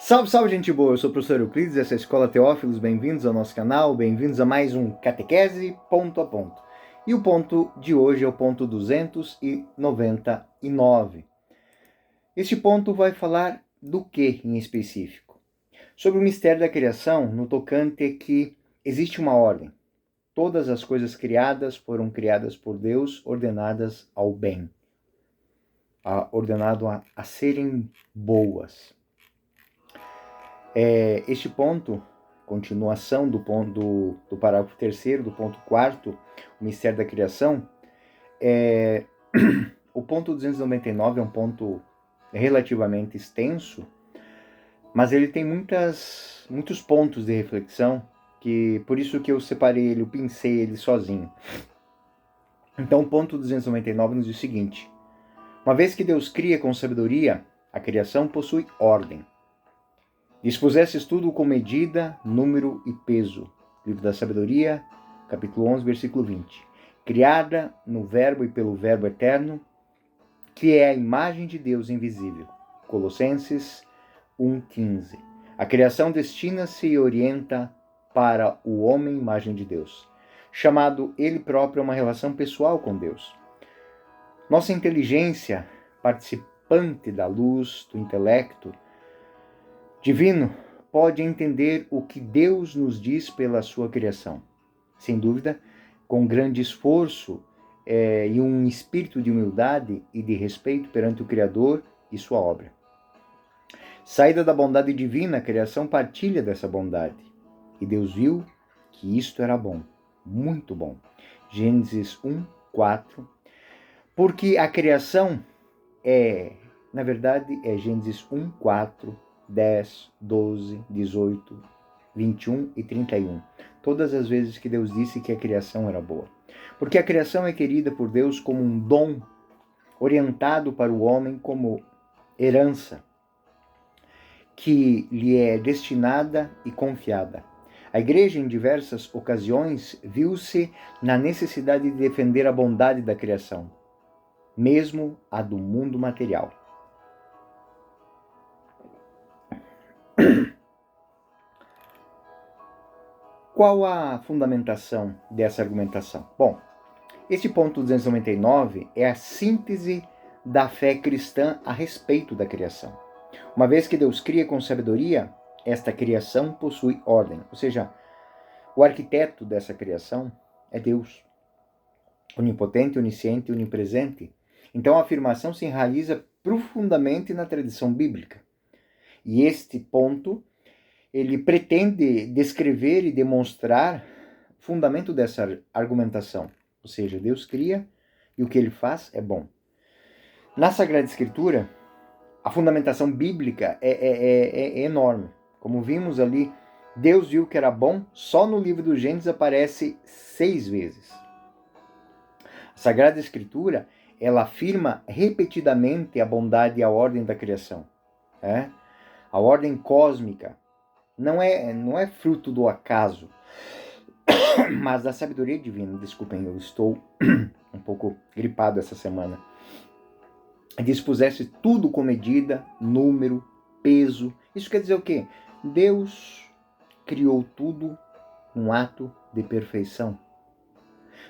Salve, salve, gente boa! Eu sou o professor Euclides, essa é a Escola Teófilos. Bem-vindos ao nosso canal, bem-vindos a mais um Catequese Ponto a Ponto. E o ponto de hoje é o ponto 299. Este ponto vai falar do que em específico? Sobre o mistério da criação, no tocante a que existe uma ordem. Todas as coisas criadas foram criadas por Deus, ordenadas ao bem, ordenado a serem boas. Este ponto, continuação do ponto do parágrafo 3º, do ponto 4º, o mistério da criação, o ponto 299 é um ponto relativamente extenso, mas ele tem muitos pontos de reflexão, que por isso que eu separei ele, eu pincei ele sozinho. Então o ponto 299 nos diz o seguinte: uma vez que Deus cria com sabedoria, a criação possui ordem. Dispusestes tudo com medida, número e peso. Livro da Sabedoria, capítulo 11, versículo 20. Criada no Verbo e pelo Verbo eterno, que é a imagem de Deus invisível. Colossenses 1,15. A criação destina-se e orienta para o homem, imagem de Deus, chamado ele próprio a uma relação pessoal com Deus. Nossa inteligência, participante da luz, do intelecto divino, pode entender o que Deus nos diz pela sua criação. Sem dúvida, com grande esforço e um espírito de humildade e de respeito perante o Criador e sua obra. Saída da bondade divina, a criação partilha dessa bondade. E Deus viu que isto era bom, muito bom. Gênesis 1, 4. Porque a criação na verdade, é Gênesis 1, 4, 10, 12, 18, 21 e 31. Todas as vezes que Deus disse que a criação era boa. Porque a criação é querida por Deus como um dom, orientado para o homem como herança, que lhe é destinada e confiada. A Igreja, em diversas ocasiões, viu-se na necessidade de defender a bondade da criação, mesmo a do mundo material. Qual a fundamentação dessa argumentação? Bom, este ponto 299 é a síntese da fé cristã a respeito da criação. Uma vez que Deus cria com sabedoria, esta criação possui ordem. Ou seja, o arquiteto dessa criação é Deus, onipotente, onisciente e onipresente. Então a afirmação se enraiza profundamente na tradição bíblica. E este ponto ele pretende descrever e demonstrar o fundamento dessa argumentação. Ou seja, Deus cria e o que ele faz é bom. Na Sagrada Escritura, a fundamentação bíblica é enorme. Como vimos ali, Deus viu que era bom, só no livro do Gênesis aparece 6 vezes. A Sagrada Escritura, ela afirma repetidamente a bondade e a ordem da criação. A ordem cósmica não é fruto do acaso, mas da sabedoria divina. Desculpem, eu estou um pouco gripado essa semana. Dispusesse tudo com medida, número, peso. Isso quer dizer o quê? Deus criou tudo num ato de perfeição.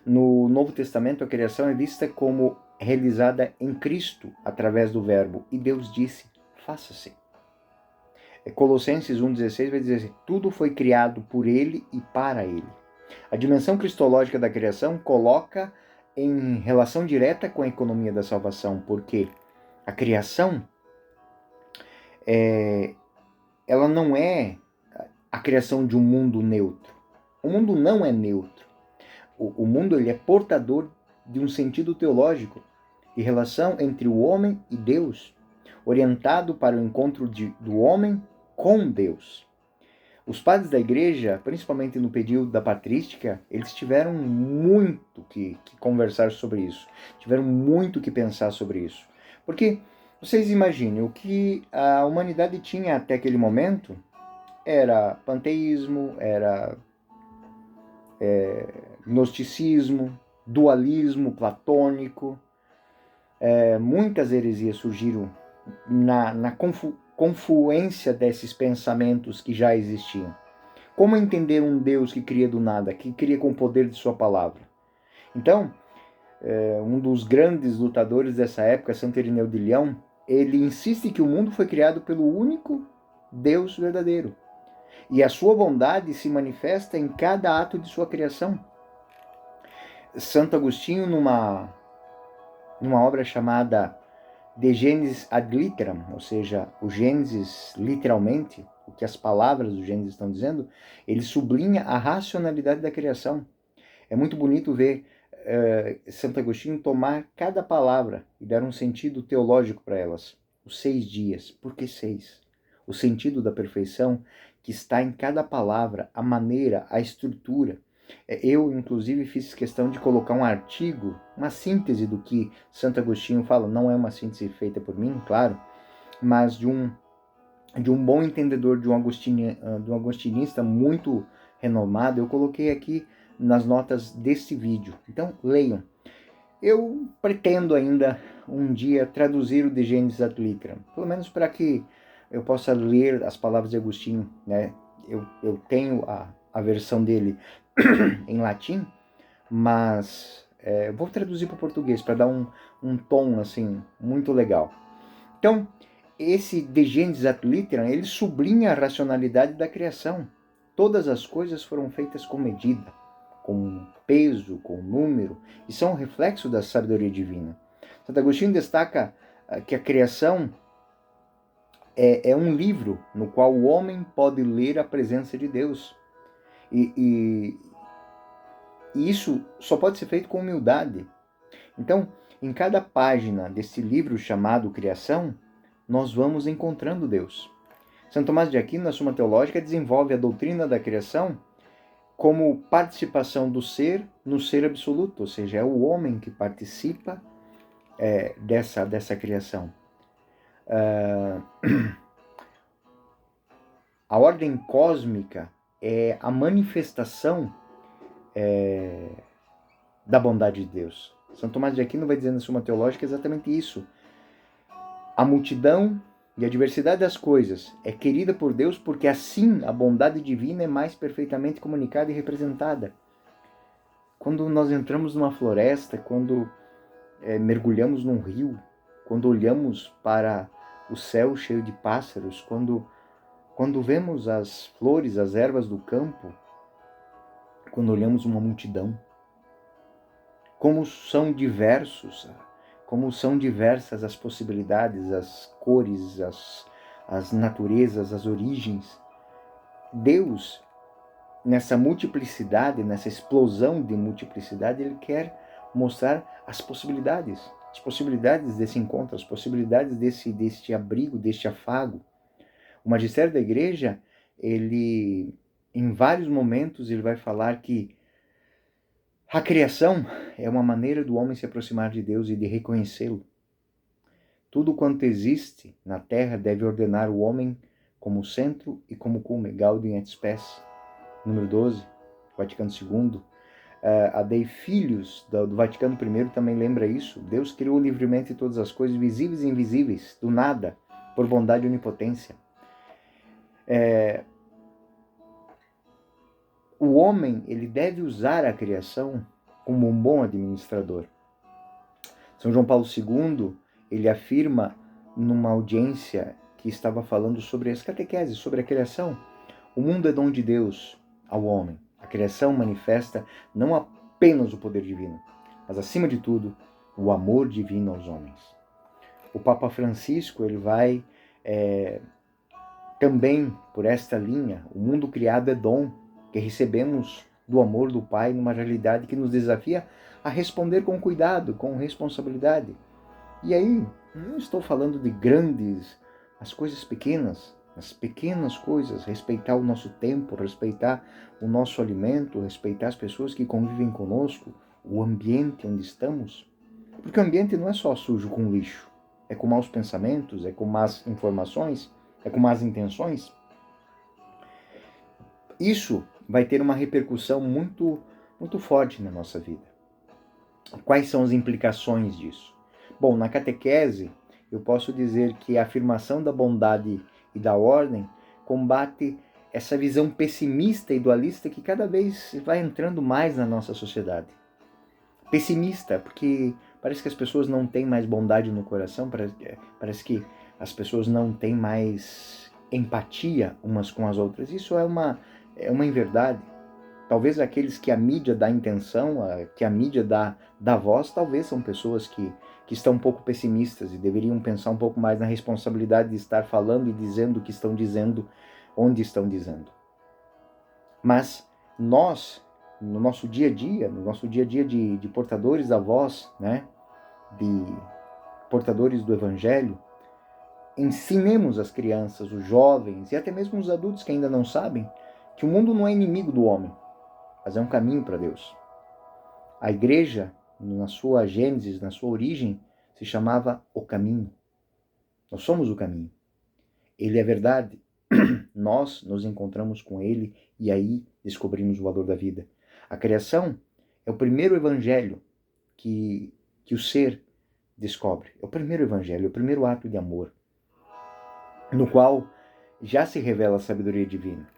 No Novo Testamento, a criação é vista como realizada em Cristo, através do Verbo. E Deus disse, faça-se. Colossenses 1,16 vai dizer assim, tudo foi criado por ele e para ele. A dimensão cristológica da criação coloca em relação direta com a economia da salvação, porque a criação ela não é a criação de um mundo neutro. O mundo não é neutro. O mundo ele é portador de um sentido teológico de relação entre o homem e Deus, orientado para o encontro do homem com Deus. Os padres da igreja, principalmente no período da patrística, eles tiveram muito que conversar sobre isso, tiveram muito que pensar sobre isso. Porque, vocês imaginem, o que a humanidade tinha até aquele momento era panteísmo, era gnosticismo, dualismo platônico. Muitas heresias surgiram na confluência desses pensamentos que já existiam. Como entender um Deus que cria do nada, que cria com o poder de sua palavra? Então, um dos grandes lutadores dessa época, Santo Irineu de Leão, ele insiste que o mundo foi criado pelo único Deus verdadeiro. E a sua bondade se manifesta em cada ato de sua criação. Santo Agostinho, numa obra chamada De Gênesis ad Literam, ou seja, o Gênesis literalmente, o que as palavras do Gênesis estão dizendo, ele sublinha a racionalidade da criação. É muito bonito ver Santo Agostinho tomar cada palavra e dar um sentido teológico para elas. Os 6 dias. Por que 6? O sentido da perfeição que está em cada palavra, a maneira, a estrutura. Eu, inclusive, fiz questão de colocar um artigo, uma síntese do que Santo Agostinho fala. Não é uma síntese feita por mim, claro, mas de um bom entendedor, de um agostinista muito renomado. Eu coloquei aqui nas notas deste vídeo. Então, leiam. Eu pretendo ainda um dia traduzir o De Gênesis ad Literam, pelo menos para que eu possa ler as palavras de Agostinho, né? Eu tenho a versão dele em latim, mas vou traduzir para o português para dar um tom assim muito legal. Então, esse De Gênesis ad Literam, ele sublinha a racionalidade da criação. Todas as coisas foram feitas com medida, com peso, com número, e são um reflexo da sabedoria divina. Santo Agostinho destaca que a criação é um livro no qual o homem pode ler a presença de Deus. E isso só pode ser feito com humildade. Então, em cada página desse livro chamado Criação, nós vamos encontrando Deus. São Tomás de Aquino, na Suma Teológica, desenvolve a doutrina da criação como participação do ser no ser absoluto, ou seja, é o homem que participa dessa criação. A ordem cósmica é a manifestação da bondade de Deus. São Tomás de Aquino vai dizer na Suma Teológica exatamente isso. A multidão e a diversidade das coisas é querida por Deus porque assim a bondade divina é mais perfeitamente comunicada e representada. Quando nós entramos numa floresta, quando mergulhamos num rio, quando olhamos para o céu cheio de pássaros, quando vemos as flores, as ervas do campo, quando olhamos uma multidão, como são diversas as possibilidades, as cores, as naturezas, as origens. Deus, nessa multiplicidade, nessa explosão de multiplicidade, Ele quer mostrar as possibilidades desse encontro, as possibilidades deste abrigo, deste afago. O magistério da igreja, ele, em vários momentos, ele vai falar que a criação é uma maneira do homem se aproximar de Deus e de reconhecê-lo. Tudo quanto existe na terra deve ordenar o homem como centro e como cume. Gaudium et Spes, número 12, Vaticano II. A Dei Filhos, do Vaticano I, também lembra isso. Deus criou livremente todas as coisas, visíveis e invisíveis, do nada, por bondade e onipotência. O homem, ele deve usar a criação como um bom administrador. São João Paulo II, ele afirma numa audiência que estava falando sobre as catequeses, sobre a criação. O mundo é dom de Deus ao homem. A criação manifesta não apenas o poder divino, mas acima de tudo, o amor divino aos homens. O Papa Francisco, ele vai também por esta linha. O mundo criado é dom que recebemos do amor do Pai numa realidade que nos desafia a responder com cuidado, com responsabilidade. E aí, não estou falando de grandes, as coisas pequenas, as pequenas coisas, respeitar o nosso tempo, respeitar o nosso alimento, respeitar as pessoas que convivem conosco, o ambiente onde estamos. Porque o ambiente não é só sujo com lixo, é com maus pensamentos, é com más informações, é com más intenções. Isso vai ter uma repercussão muito, muito forte na nossa vida. Quais são as implicações disso? Bom, na catequese, eu posso dizer que a afirmação da bondade e da ordem combate essa visão pessimista e dualista que cada vez vai entrando mais na nossa sociedade. Pessimista, porque parece que as pessoas não têm mais bondade no coração, parece que as pessoas não têm mais empatia umas com as outras. Isso é uma inverdade. Talvez aqueles que a mídia dá intenção, que a mídia dá voz, talvez são pessoas que estão um pouco pessimistas e deveriam pensar um pouco mais na responsabilidade de estar falando e dizendo o que estão dizendo, onde estão dizendo. Mas nós, no nosso dia a dia, de portadores da voz, né, de portadores do Evangelho, ensinemos as crianças, os jovens e até mesmo os adultos que ainda não sabem que o mundo não é inimigo do homem, mas é um caminho para Deus. A igreja, na sua gênese, na sua origem, se chamava o caminho. Nós somos o caminho. Ele é verdade. Nós nos encontramos com ele e aí descobrimos o valor da vida. A criação é o primeiro evangelho que o ser descobre. É o primeiro evangelho, é o primeiro ato de amor, no qual já se revela a sabedoria divina.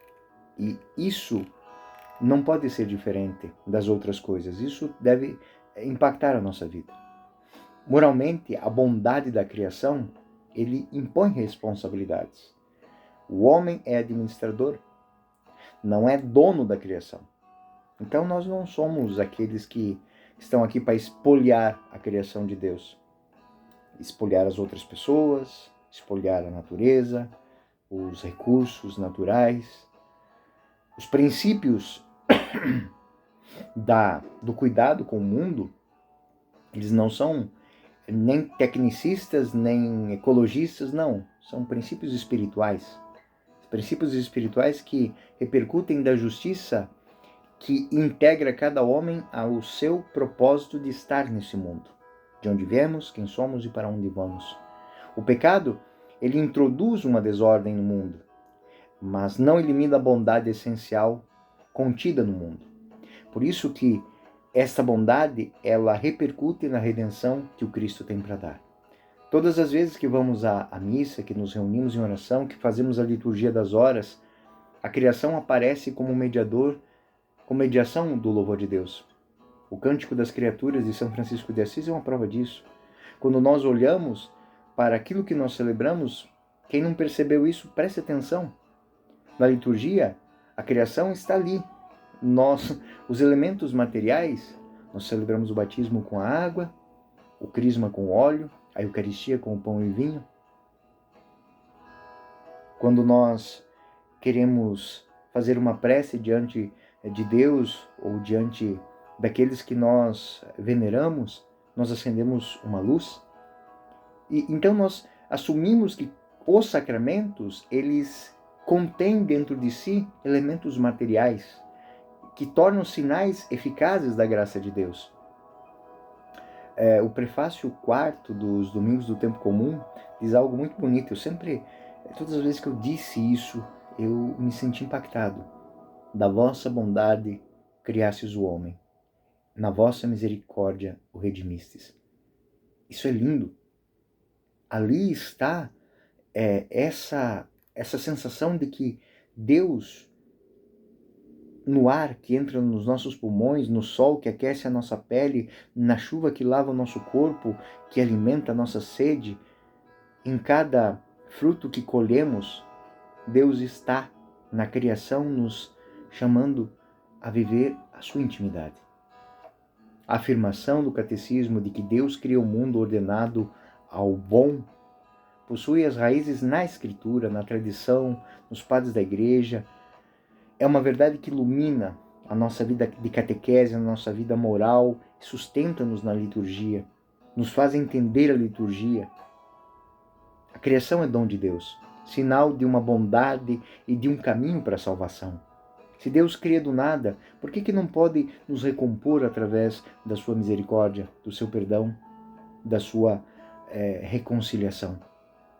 E isso não pode ser diferente das outras coisas. Isso deve impactar a nossa vida. Moralmente, a bondade da criação, ele impõe responsabilidades. O homem é administrador, não é dono da criação. Então nós não somos aqueles que estão aqui para espoliar a criação de Deus. Espoliar as outras pessoas, espoliar a natureza, os recursos naturais, os princípios do cuidado com o mundo. Eles não são nem tecnicistas, nem ecologistas, não. São princípios espirituais. Princípios espirituais que repercutem da justiça que integra cada homem ao seu propósito de estar nesse mundo. De onde viemos, quem somos e para onde vamos. O pecado, ele introduz uma desordem no mundo, mas não elimina a bondade essencial contida no mundo. Por isso que esta bondade, ela repercute na redenção que o Cristo tem para dar. Todas as vezes que vamos à missa, que nos reunimos em oração, que fazemos a liturgia das horas, a criação aparece como mediador, como mediação do louvor de Deus. O Cântico das Criaturas de São Francisco de Assis é uma prova disso. Quando nós olhamos para aquilo que nós celebramos, quem não percebeu isso, preste atenção. Na liturgia, a criação está ali. Os elementos materiais, nós celebramos o batismo com a água, o crisma com o óleo, a Eucaristia com o pão e vinho. Quando nós queremos fazer uma prece diante de Deus ou diante daqueles que nós veneramos, nós acendemos uma luz. E então nós assumimos que os sacramentos, eles contêm dentro de si elementos materiais que tornam sinais eficazes da graça de Deus. O prefácio 4 dos Domingos do Tempo Comum diz algo muito bonito. Todas as vezes que eu disse isso, eu me senti impactado. Da vossa bondade criastes o homem, na vossa misericórdia o redimistes. Isso é lindo. Ali está essa sensação de que Deus, no ar que entra nos nossos pulmões, no sol que aquece a nossa pele, na chuva que lava o nosso corpo, que alimenta a nossa sede, em cada fruto que colhemos, Deus está na criação nos chamando a viver a sua intimidade. A afirmação do catecismo de que Deus cria o mundo ordenado ao bom possui as raízes na Escritura, na tradição, nos padres da igreja. É uma verdade que ilumina a nossa vida de catequese, a nossa vida moral, sustenta-nos na liturgia, nos faz entender a liturgia. A criação é dom de Deus, sinal de uma bondade e de um caminho para a salvação. Se Deus cria do nada, por que não pode nos recompor através da sua misericórdia, do seu perdão, da sua reconciliação?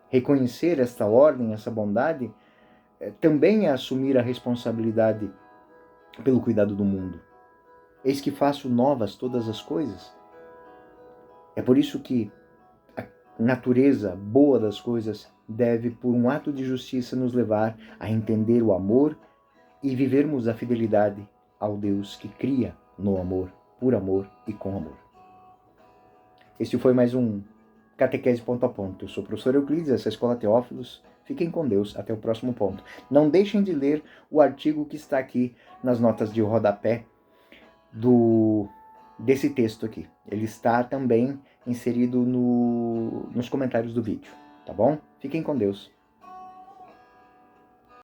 Reconhecer esta ordem, essa bondade, também é assumir a responsabilidade pelo cuidado do mundo. Eis que faço novas todas as coisas. É por isso que natureza boa das coisas deve, por um ato de justiça, nos levar a entender o amor e vivermos a fidelidade ao Deus que cria no amor, por amor e com amor. Este foi mais um Catequese Ponto a Ponto. Eu sou o professor Euclides, essa é a Escola Teófilos. Fiquem com Deus, até o próximo ponto. Não deixem de ler o artigo que está aqui nas notas de rodapé desse texto aqui. Ele está também inserido nos comentários do vídeo, tá bom? Fiquem com Deus.